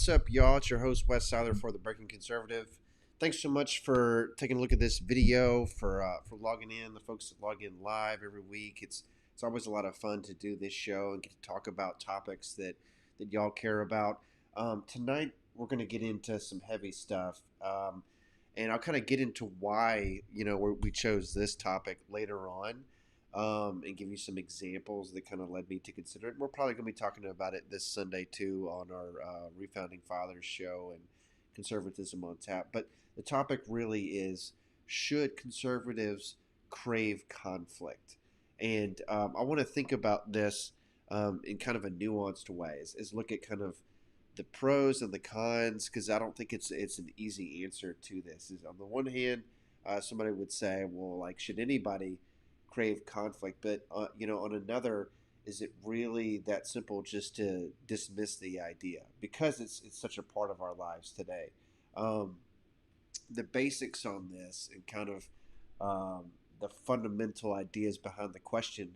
what's up, y'all? It's your host, Wes Seiler for the Breaking Conservative. Thanks so much for taking a look at this video, for logging in, the folks that log in live every week. It's always a lot of fun to do this show and get to talk about topics that y'all care about. Tonight, we're going to get into some heavy stuff, and I'll kind of get into why we chose this topic later on. And give you some examples that kind of led me to consider it. We're probably going to be talking about it this Sunday too on our Refounding Fathers show and Conservatism on Tap. But the topic really is, should conservatives crave conflict? And I want to think about this in kind of a nuanced way, is look at kind of the pros and the cons, because I don't think it's an easy answer to this. Is on the one hand, somebody would say, well, like, should anybody crave conflict? But on another, is it really that simple just to dismiss the idea because it's such a part of our lives today? Um, the basics on this and kind of the fundamental ideas behind the question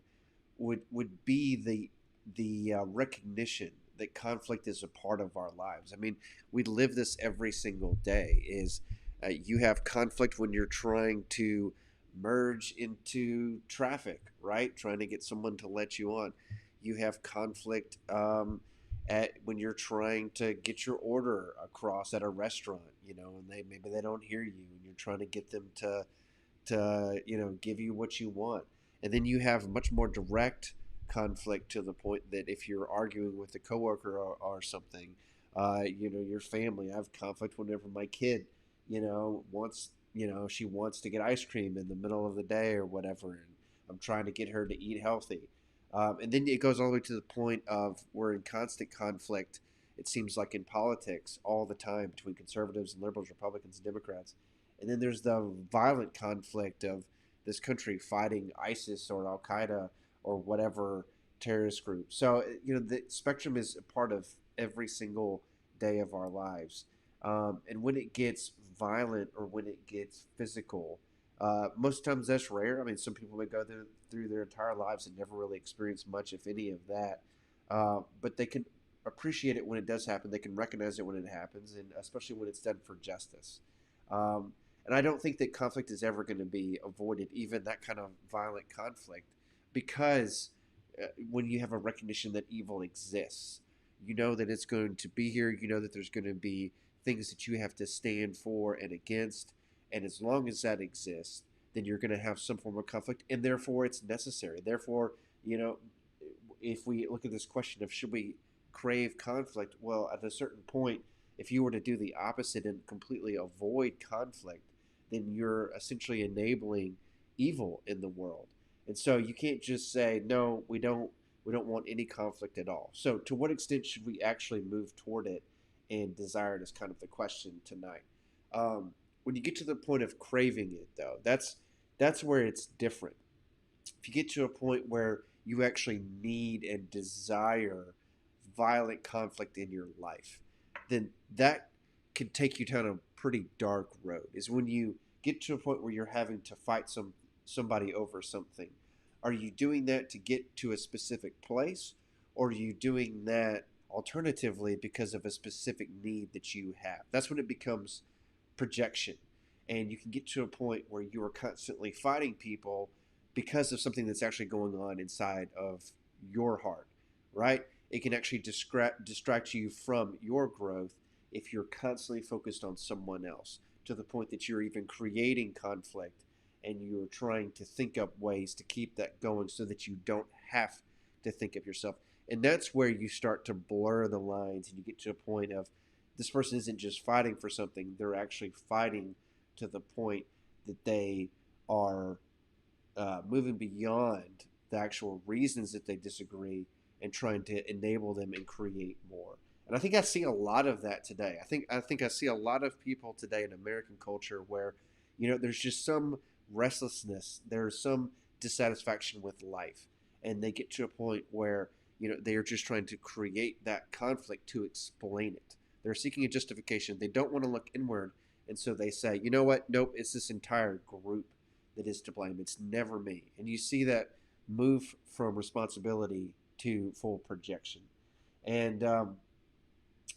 would be the recognition that conflict is a part of our lives. I mean, we live this every single day. Is You have conflict when you're trying to merge into traffic, right? Trying to get someone to let you on. You have conflict at when you're trying to get your order across at a restaurant, and maybe they don't hear you, and you're trying to get them to give you what you want. And then you have much more direct conflict to the point that if you're arguing with a coworker or something, your family. I have conflict whenever my kid, wants, she wants to get ice cream in the middle of the day or whatever, and I'm trying to get her to eat healthy. And then it goes all the way to the point of we're in constant conflict. It seems like in politics all the time between conservatives and liberals, Republicans and Democrats. And then there's the violent conflict of this country fighting ISIS or Al Qaeda or whatever terrorist group. So, the spectrum is a part of every single day of our lives. And when it gets violent or when it gets physical, most times that's rare. I mean, some people may go through their entire lives and never really experience much, if any, of that. But they can appreciate it when it does happen. They can recognize it when it happens, and especially when it's done for justice. Um, and I don't think that conflict is ever going to be avoided, even that kind of violent conflict, because when you have a recognition that evil exists, you know that it's going to be here. You know that there's going to be things that you have to stand for and against. And as long as that exists, then you're going to have some form of conflict, and therefore it's necessary. Therefore, if we look at this question of should we crave conflict, well, at a certain point, if you were to do the opposite and completely avoid conflict, then you're essentially enabling evil in the world. And so you can't just say, no, we don't want any conflict at all. So to what extent should we actually move toward it and desire it is kind of the question tonight. When you get to the point of craving it, though, that's where it's different. If you get to a point where you actually need and desire violent conflict in your life, then that can take you down a pretty dark road. Is when you get to a point where you're having to fight somebody over something. Are you doing that to get to a specific place, or are you doing that alternatively because of a specific need that you have? That's when it becomes projection. And you can get to a point where you are constantly fighting people because of something that's actually going on inside of your heart, right? It can actually distract you from your growth if you're constantly focused on someone else, to the point that you're even creating conflict and you're trying to think up ways to keep that going so that you don't have to think of yourself. And that's where you start to blur the lines and you get to a point of this person isn't just fighting for something, they're actually fighting to the point that they are moving beyond the actual reasons that they disagree and trying to enable them and create more. And I think I see a lot of that today. I think I see a lot of people today in American culture where, there's just some restlessness, there's some dissatisfaction with life, and they get to a point where they are just trying to create that conflict to explain it. They're seeking a justification. They don't want to look inward, and so they say, you know what? Nope, it's this entire group that is to blame. It's never me. And you see that move from responsibility to full projection. And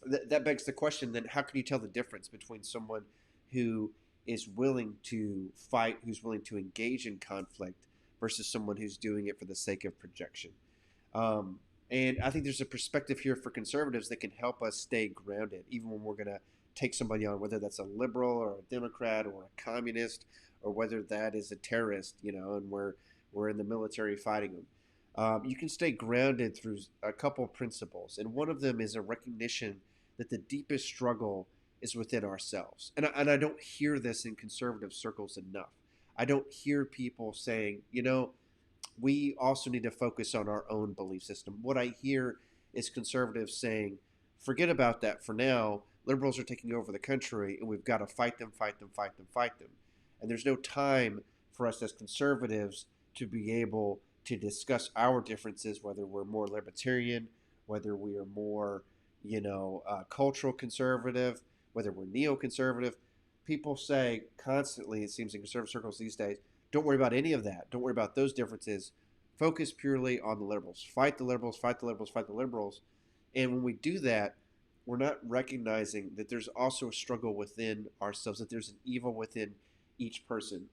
that begs the question, then how can you tell the difference between someone who is willing to fight, who's willing to engage in conflict, versus someone who's doing it for the sake of projection? Um, and I think there's a perspective here for conservatives that can help us stay grounded, even when we're going to take somebody on, whether that's a liberal or a Democrat or a communist, or whether that is a terrorist, and we're in the military fighting them. You can stay grounded through a couple of principles, and one of them is a recognition that the deepest struggle is within ourselves. And I don't hear this in conservative circles enough. I don't hear people saying, we also need to focus on our own belief system. What I hear is conservatives saying, forget about that for now. Liberals are taking over the country, and we've got to fight them, fight them, fight them, fight them. And there's no time for us as conservatives to be able to discuss our differences, whether we're more libertarian, whether we are more, cultural conservative, whether we're neoconservative. People say constantly, it seems in conservative circles these days, don't worry about any of that. Don't worry about those differences. Focus purely on the liberals. Fight the liberals, fight the liberals, fight the liberals. And when we do that, we're not recognizing that there's also a struggle within ourselves, that there's an evil within each person.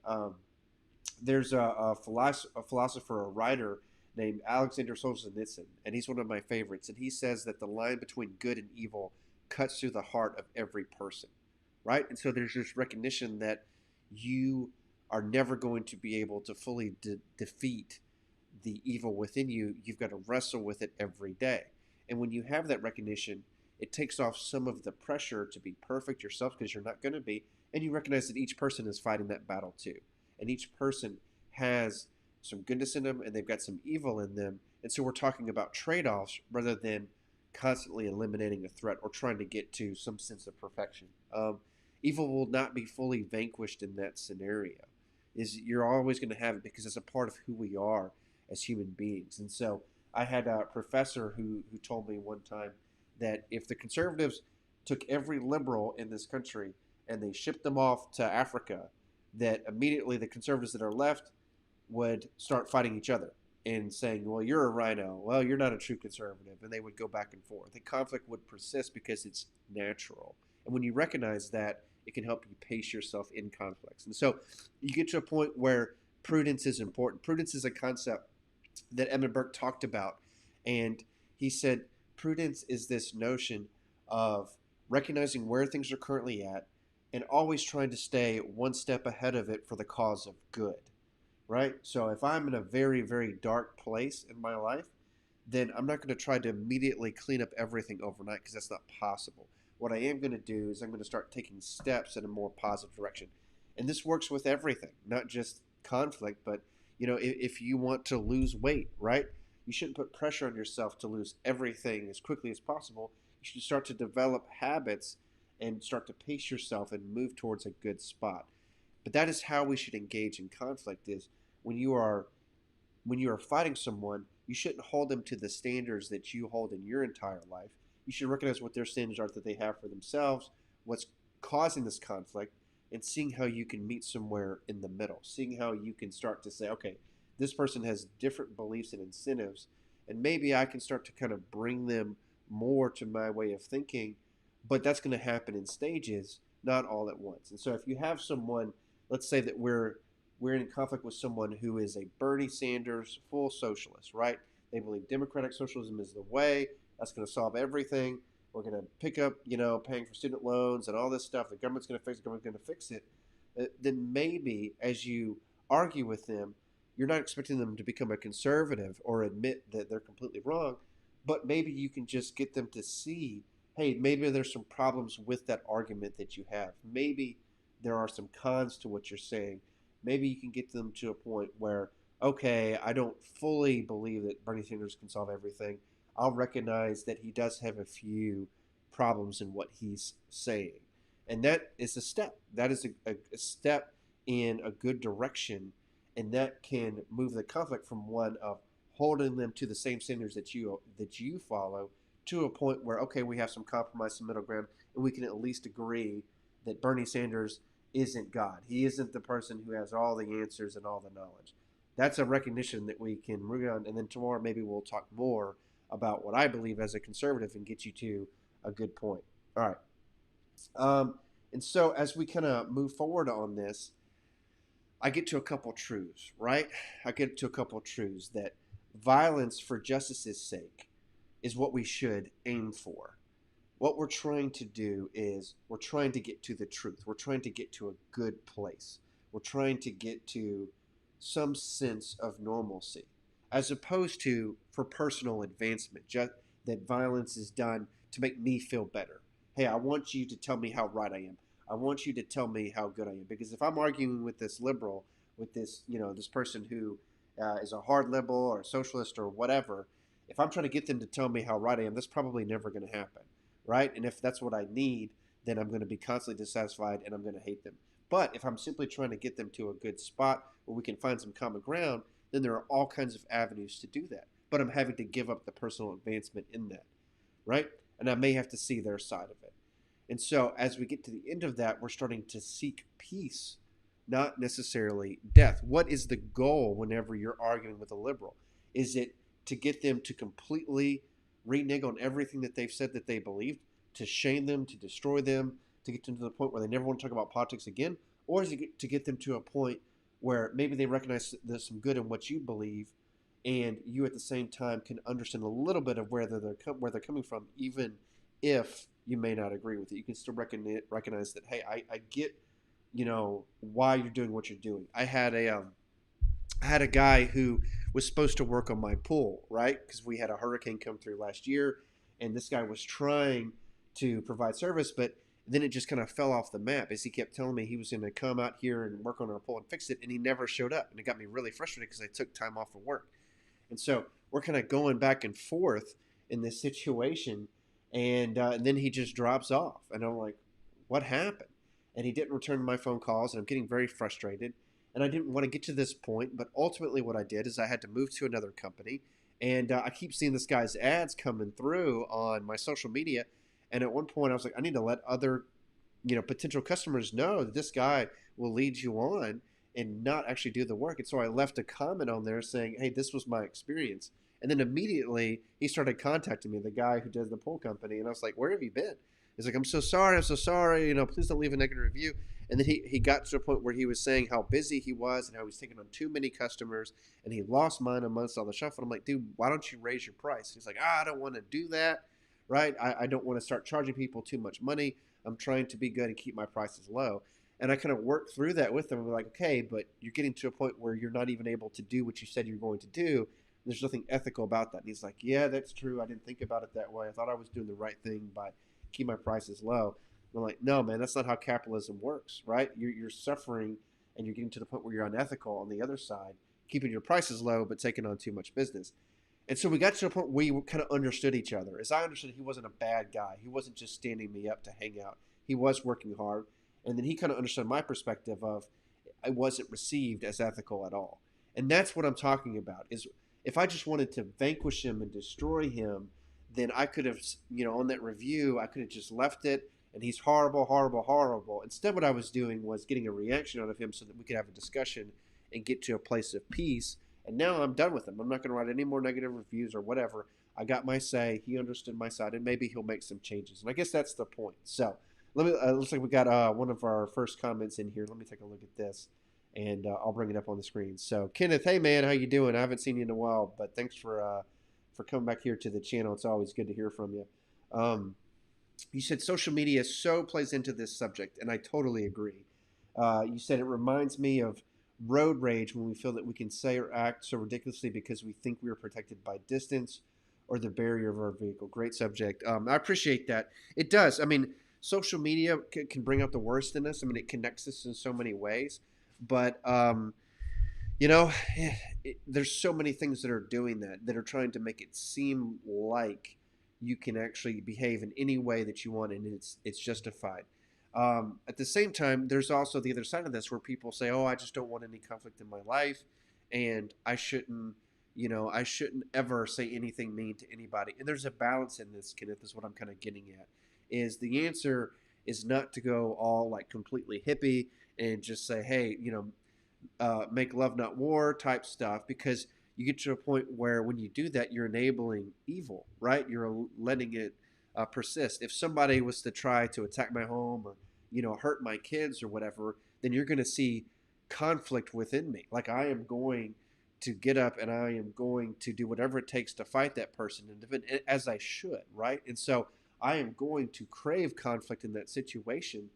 There's a philosopher, a writer named Alexander Solzhenitsyn, and he's one of my favorites. And he says that the line between good and evil cuts through the heart of every person, right? And so there's this recognition that you are never going to be able to fully defeat the evil within you. You've got to wrestle with it every day. And when you have that recognition, it takes off some of the pressure to be perfect yourself, because you're not going to be. And you recognize that each person is fighting that battle too. And each person has some goodness in them, and they've got some evil in them. And so we're talking about trade-offs rather than constantly eliminating a threat or trying to get to some sense of perfection. Evil will not be fully vanquished in that scenario. You're always going to have it because it's a part of who we are as human beings. And so I had a professor who told me one time that if the conservatives took every liberal in this country and they shipped them off to Africa, that immediately the conservatives that are left would start fighting each other and saying, well, you're a rhino. Well, you're not a true conservative. And they would go back and forth. The conflict would persist because it's natural. And when you recognize that, it can help you pace yourself in conflicts. And so you get to a point where prudence is important. Prudence is a concept that Edmund Burke talked about. And he said, prudence is this notion of recognizing where things are currently at and always trying to stay one step ahead of it for the cause of good, right? So if I'm in a very, very dark place in my life, then I'm not going to try to immediately clean up everything overnight, because that's not possible. What I am going to do is I'm going to start taking steps in a more positive direction. And this works with everything, not just conflict, but if you want to lose weight, right? You shouldn't put pressure on yourself to lose everything as quickly as possible. You should start to develop habits and start to pace yourself and move towards a good spot. But that is how we should engage in conflict, is when you are fighting someone, you shouldn't hold them to the standards that you hold in your entire life. You should recognize what their standards are that they have for themselves, what's causing this conflict, and seeing how you can meet somewhere in the middle, seeing how you can start to say, okay, this person has different beliefs and incentives, and maybe I can start to kind of bring them more to my way of thinking, but that's going to happen in stages, not all at once. And so if you have someone, let's say that we're in conflict with someone who is a Bernie Sanders full socialist, right? They believe democratic socialism is the way. That's going to solve everything. We're going to pick up, paying for student loans and all this stuff. The government's going to fix it. The government's going to fix it. Then maybe as you argue with them, you're not expecting them to become a conservative or admit that they're completely wrong, but maybe you can just get them to see, hey, maybe there's some problems with that argument that you have. Maybe there are some cons to what you're saying. Maybe you can get them to a point where, okay, I don't fully believe that Bernie Sanders can solve everything. I'll recognize that he does have a few problems in what he's saying. And that is a step. That is a step in a good direction. And that can move the conflict from one of holding them to the same standards that you follow to a point where, okay, we have some compromise, some middle ground, and we can at least agree that Bernie Sanders isn't God. He isn't the person who has all the answers and all the knowledge. That's a recognition that we can move on. And then tomorrow maybe we'll talk more about what I believe as a conservative and get you to a good point. All right. And so as we kind of move forward on this, I get to a couple truths, right? I get to a couple truths that violence for justice's sake is what we should aim for. What we're trying to do is we're trying to get to the truth. We're trying to get to a good place. We're trying to get to some sense of normalcy, as opposed to for personal advancement, just that violence is done to make me feel better. Hey, I want you to tell me how right I am. I want you to tell me how good I am. Because if I'm arguing with this liberal, with this, this person who is a hard liberal or a socialist or whatever, if I'm trying to get them to tell me how right I am, that's probably never going to happen, right? And if that's what I need, then I'm going to be constantly dissatisfied and I'm going to hate them. But if I'm simply trying to get them to a good spot where we can find some common ground, then there are all kinds of avenues to do that. But I'm having to give up the personal advancement in that, right? And I may have to see their side of it. And so as we get to the end of that, we're starting to seek peace, not necessarily death. What is the goal whenever you're arguing with a liberal? Is it to get them to completely renege on everything that they've said that they believed, to shame them, to destroy them, to get them to the point where they never want to talk about politics again? Or is it to get them to a point where maybe they recognize there's some good in what you believe, and you at the same time can understand a little bit of where they're coming from, even if you may not agree with it. You can still recognize that, hey, I get, why you're doing what you're doing. I had a guy who was supposed to work on my pool, right? Because we had a hurricane come through last year, and this guy was trying to provide service, but then it just kind of fell off the map as he kept telling me he was going to come out here and work on our pool and fix it, and he never showed up. And it got me really frustrated because I took time off of work. And so we're kind of going back and forth in this situation, and then he just drops off. And I'm like, what happened? And he didn't return my phone calls, and I'm getting very frustrated. And I didn't want to get to this point, but ultimately what I did is I had to move to another company. And I keep seeing this guy's ads coming through on my social media. And at one point I was like, I need to let other, potential customers know that this guy will lead you on and not actually do the work. And so I left a comment on there saying, hey, this was my experience. And then immediately he started contacting me, the guy who does the pool company. And I was like, where have you been? He's like, I'm so sorry. Please don't leave a negative review. And then he got to a point where he was saying how busy he was and how he was taking on too many customers, and he lost mine amongst all the shuffle. I'm like, dude, why don't you raise your price? He's like, I don't want to do that, right? I don't want to start charging people too much money. I'm trying to be good and keep my prices low. And I kind of worked through that with him. I'm like, okay, but you're getting to a point where you're not even able to do what you said you're going to do. There's nothing ethical about that. And he's like, yeah, that's true. I didn't think about it that way. I thought I was doing the right thing by keep my prices low. I'm like, no, man, that's not how capitalism works, right? You're suffering and you're getting to the point where you're unethical on the other side, keeping your prices low but taking on too much business. And so we got to a point where we kind of understood each other. As I understood, he wasn't a bad guy. He wasn't just standing me up to hang out. He was working hard. And then he kind of understood my perspective of I wasn't received as ethical at all. And that's what I'm talking about is if I just wanted to vanquish him and destroy him, then I could have, on that review, I could have just left it and he's horrible, horrible, horrible. Instead, what I was doing was getting a reaction out of him so that we could have a discussion and get to a place of peace. And now I'm done with him. I'm not going to write any more negative reviews or whatever. I got my say. He understood my side, and maybe he'll make some changes. And I guess that's the point. So let me. Looks like we got one of our first comments in here. Let me take a look at this, and I'll bring it up on the screen. So Kenneth, hey man, how you doing? I haven't seen you in a while, but thanks for coming back here to the channel. It's always good to hear from you. You said social media so plays into this subject, and I totally agree. You said it reminds me of road rage when we feel that we can say or act so ridiculously because we think we are protected by distance or the barrier of our vehicle. Great subject. I appreciate that. It does. I mean, social media can bring out the worst in us. I mean, it connects us in so many ways. But, there's so many things that are doing that are trying to make it seem like you can actually behave in any way that you want, and it's justified. At the same time, there's also the other side of this where people say, oh, I just don't want any conflict in my life, and I shouldn't ever say anything mean to anybody. And there's a balance in this, Kenneth, is what I'm kind of getting at. Is the answer is not to go all like completely hippie and just say, hey, make love not war type stuff, because you get to a point where when you do that, you're enabling evil, right? You're letting it persist. If somebody was to try to attack my home or hurt my kids or whatever, then you're going to see conflict within me. Like I am going to get up and I am going to do whatever it takes to fight that person and defend as I should, right? And so I am going to crave conflict in that situation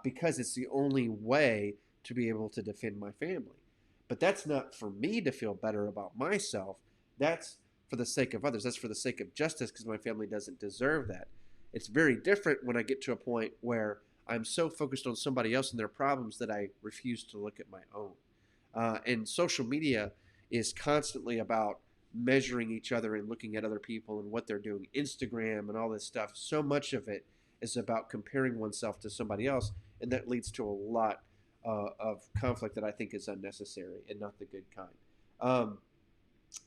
because it's the only way to be able to defend my family. But that's not for me to feel better about myself. That's for the sake of others. That's for the sake of justice because my family doesn't deserve that. It's very different when I get to a point where I'm so focused on somebody else and their problems that I refuse to look at my own. And social media is constantly about measuring each other and looking at other people and what they're doing. Instagram and all this stuff, so much of it is about comparing oneself to somebody else, and that leads to a lot of conflict that I think is unnecessary and not the good kind.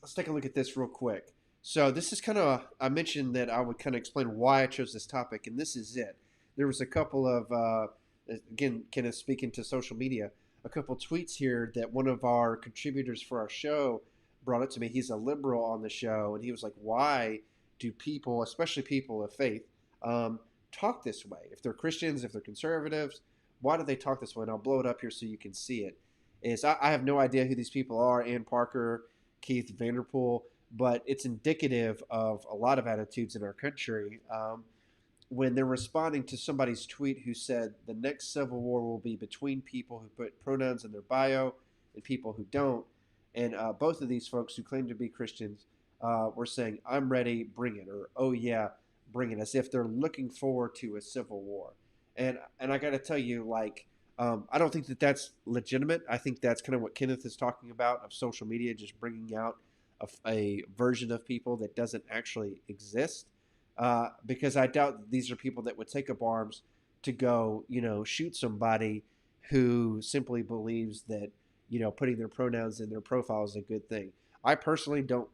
Let's take a look at this real quick. So this is kind of, I mentioned that I would kind of explain why I chose this topic, and this is it. There was a couple of, again, kind of speaking to social media, a couple tweets here that one of our contributors for our show brought up to me. He's a liberal on the show, and he was like, why do people, especially people of faith, talk this way? If they're Christians, if they're conservatives, why do they talk this way? And I'll blow it up here so you can see it. I have no idea who these people are, Ann Parker, Keith Vanderpool, but it's indicative of a lot of attitudes in our country. When they're responding to somebody's tweet who said the next civil war will be between people who put pronouns in their bio and people who don't. And both of these folks who claim to be Christians were saying, I'm ready, bring it, or oh yeah, bring it, as if they're looking forward to a civil war. And I got to tell you, like, I don't think that that's legitimate. I think that's kind of what Kenneth is talking about, of social media just bringing out a version of people that doesn't actually exist. Because I doubt that these are people that would take up arms to go, shoot somebody who simply believes that, putting their pronouns in their profile is a good thing. I personally don't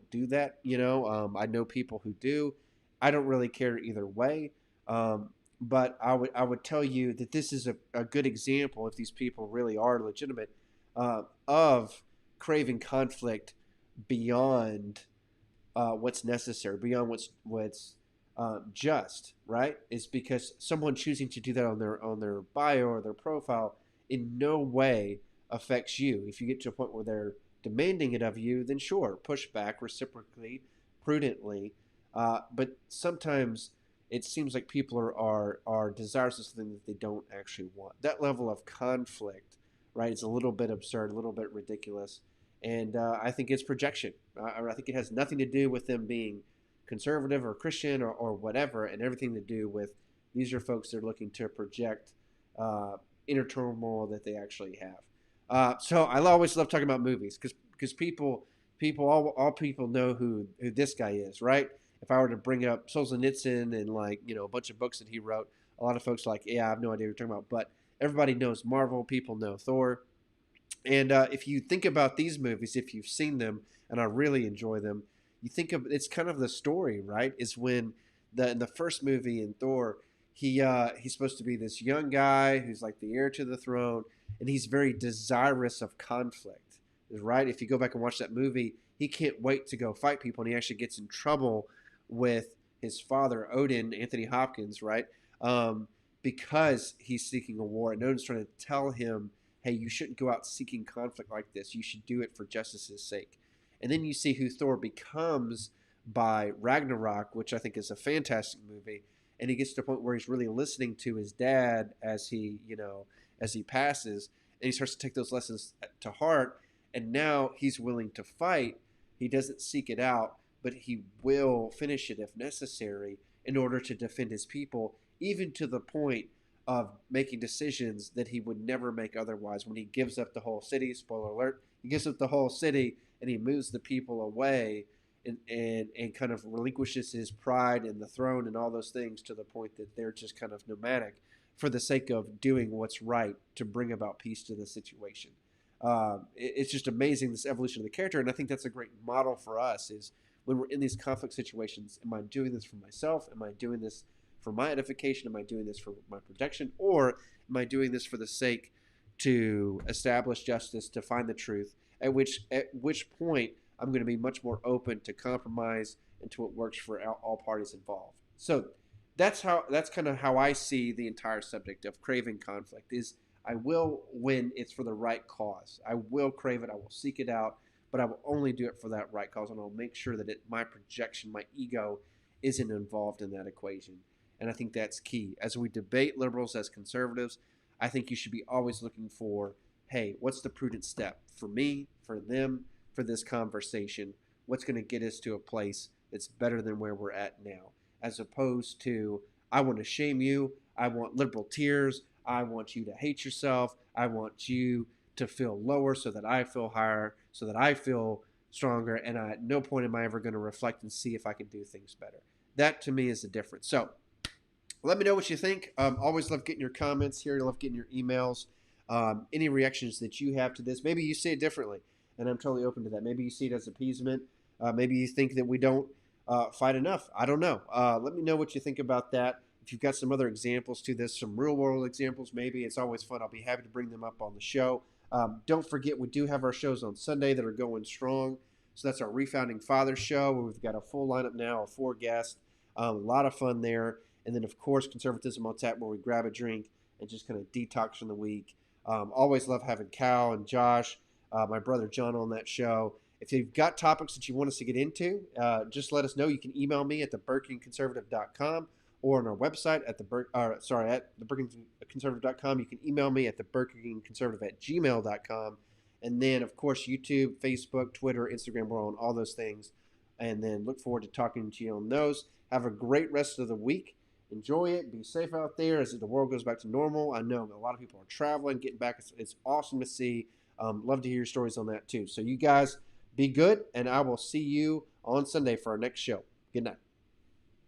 do that. I know people who do. I don't really care either way. But I would tell you that this is a good example, if these people really are legitimate, of craving conflict beyond what's necessary, beyond what's just, right? Is because someone choosing to do that on their bio or their profile in no way affects you. If you get to a point where they're demanding it of you, then sure, push back reciprocally, prudently. But sometimes it seems like people are desirous of something that they don't actually want. That level of conflict, right, is a little bit absurd, a little bit ridiculous. And I think it's projection. I think it has nothing to do with them being conservative or Christian or whatever, and everything to do with these are folks that are looking to project inner turmoil that they actually have. So I always love talking about movies because all people know who this guy is, right? If I were to bring up Solzhenitsyn and a bunch of books that he wrote, a lot of folks are like, yeah, I have no idea what you're talking about. But everybody knows Marvel. People know Thor. And if you think about these movies, if you've seen them, and I really enjoy them, you think of it's kind of the story, right? Is when in the first movie in Thor, he's supposed to be this young guy who's like the heir to the throne, and he's very desirous of conflict, right? If you go back and watch that movie, he can't wait to go fight people, and he actually gets in trouble with his father, Odin, Anthony Hopkins, right? Because he's seeking a war, and Odin's trying to tell him, hey, you shouldn't go out seeking conflict like this. You should do it for justice's sake. And then you see who Thor becomes by Ragnarok, which I think is a fantastic movie. And he gets to the point where he's really listening to his dad as he passes, and he starts to take those lessons to heart. And now he's willing to fight. He doesn't seek it out, but he will finish it if necessary in order to defend his people, even to the point of making decisions that he would never make otherwise. When he gives up the whole city, spoiler alert, he gives up the whole city and he moves the people away and kind of relinquishes his pride and the throne and all those things to the point that they're just kind of nomadic for the sake of doing what's right to bring about peace to the situation. It's just amazing, this evolution of the character, and I think that's a great model for us is when we're in these conflict situations, am I doing this for myself? Am I doing this for my edification? Am I doing this for my protection? Or am I doing this for the sake to establish justice, to find the truth, at which point I'm going to be much more open to compromise and to what works for all parties involved. So that's kind of how I see the entire subject of craving conflict is I will when it's for the right cause. I will crave it. I will seek it out, but I will only do it for that right cause, and I'll make sure that my projection, my ego, isn't involved in that equation. And I think that's key. As we debate liberals as conservatives, I think you should be always looking for, hey, what's the prudent step for me, for them, for this conversation? What's going to get us to a place that's better than where we're at now? As opposed to, I want to shame you. I want liberal tears. I want you to hate yourself. I want you to feel lower so that I feel higher, so that I feel stronger. And at no point am I ever going to reflect and see if I can do things better. That to me is the difference. So let me know what you think. Always love getting your comments here. I love getting your emails. Any reactions that you have to this. Maybe you see it differently, and I'm totally open to that. Maybe you see it as appeasement. Maybe you think that we don't fight enough. I don't know. Let me know what you think about that. If you've got some other examples to this, some real world examples, maybe it's always fun. I'll be happy to bring them up on the show. Don't forget, we do have our shows on Sunday that are going strong. So that's our Refounding Fathers show, where we've got a full lineup now of 4 guests. A lot of fun there. And then, of course, Conservatism on Tap, where we grab a drink and just kind of detox from the week. Always love having Cal and Josh, my brother John, on that show. If you've got topics that you want us to get into, just let us know. You can email me at theburkingconservative.com or on our website at theburkingconservative.com. You can email me at theburkingconservative@gmail.com. And then, of course, YouTube, Facebook, Twitter, Instagram, we're on all those things. And then look forward to talking to you on those. Have a great rest of the week. Enjoy it. Be safe out there as the world goes back to normal. I know a lot of people are traveling, getting back. It's awesome to see. Love to hear your stories on that too. So you guys be good, and I will see you on Sunday for our next show. Good night.